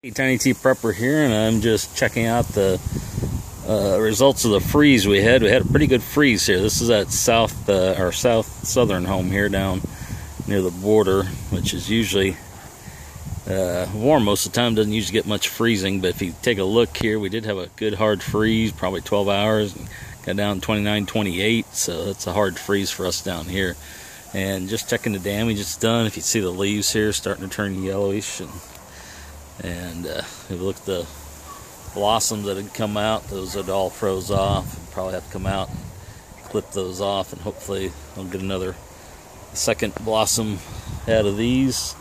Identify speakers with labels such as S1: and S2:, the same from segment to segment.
S1: Hey, Tiny T Prepper here, and I'm just checking out the results of the freeze we had. We had a pretty good freeze here. This is at southern home here down near the border, which is usually warm most of the time. Doesn't usually get much freezing, but if you take a look here, we did have a good hard freeze, probably 12 hours, and got down 29, 28, so that's a hard freeze for us down here. And just checking the damage it's done. If you see the leaves here starting to turn yellowish, and if you look at the blossoms that had come out, those had all froze off. We'll probably have to come out and clip those off, and hopefully I'll get another second blossom out of these.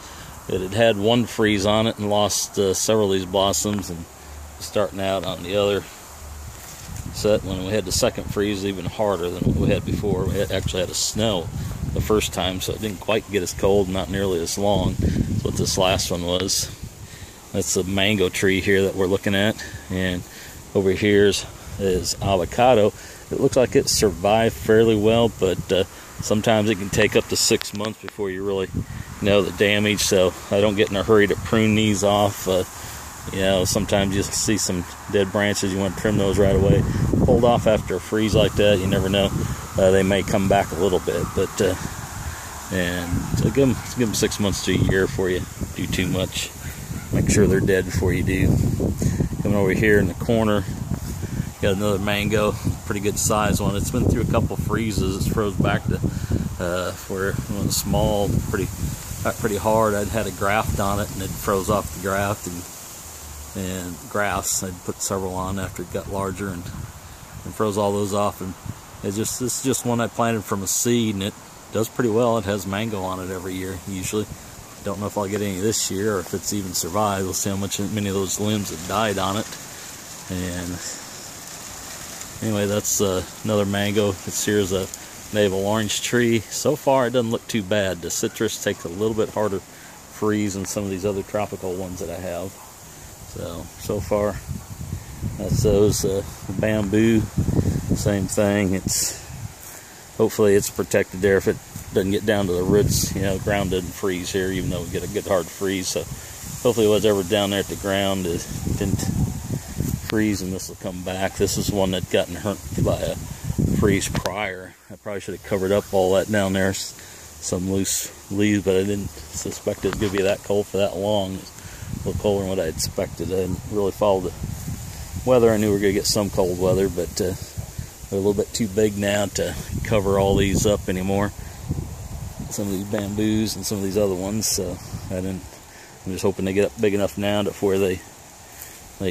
S1: It had had one freeze on it and lost several of these blossoms, and starting out on the other set when we had the second freeze, even harder than what we had before. We actually had a snow the first time, so it didn't quite get as cold, not nearly as long as what this last one was. That's the mango tree here that we're looking at, and over here is avocado. It looks like it survived fairly well, but sometimes it can take up to 6 months before you really know the damage, so I don't get in a hurry to prune these off. You know, sometimes you see some dead branches, you want to trim those right away. Hold off after a freeze like that, you never know. They may come back a little bit, but and so give them 6 months to a year before you do too much. Make sure they're dead before you do. Coming over here in the corner, got another mango, pretty good size one. It's been through a couple freezes. It's froze back to where it was small, pretty hard. I'd had a graft on it, and it froze off the graft and grafts. I'd put several on after it got larger, and froze all those off. And this is just one I planted from a seed, and it does pretty well. It has mango on it every year usually. Don't know if I'll get any this year, or if it's even survived. We'll see how many of those limbs have died on it. And anyway, that's another mango. This here's a navel orange tree. So far, it doesn't look too bad. The citrus takes a little bit harder freeze than some of these other tropical ones that I have. So far, that's those. Bamboo, same thing. Hopefully it's protected there. If it doesn't get down to the roots, you know, the ground doesn't freeze here, even though we get a good hard freeze. So hopefully whatever down there at the ground didn't freeze, and this will come back. This is one that gotten hurt by a freeze prior. I probably should have covered up all that down there, some loose leaves, but I didn't suspect it was going to be that cold for that long. It's a little colder than what I expected. I didn't really follow the weather. I knew we were going to get some cold weather, but they're a little bit too big now to cover all these up anymore. Some of these bamboos and some of these other ones, so I'm just hoping they get up big enough now to where they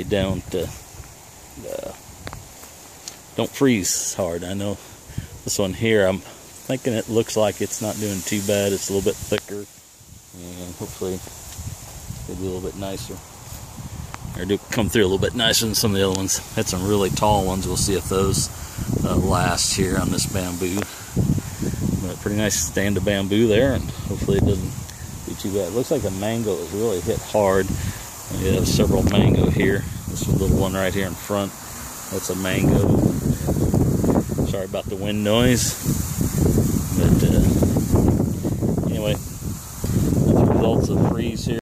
S1: don't freeze hard. I know this one here, I'm thinking it looks like it's not doing too bad. It's a little bit thicker, and hopefully it'll be a little bit nicer, or do come through a little bit nicer than some of the other ones. Had some really tall ones. We'll see if those last here on this bamboo. But pretty nice stand of bamboo there, and hopefully it doesn't do too bad. It looks like the mango is really hit hard. We have several mango here. This little one right here in front, that's a mango. Sorry about the wind noise, but anyway, that's the results of the freeze here.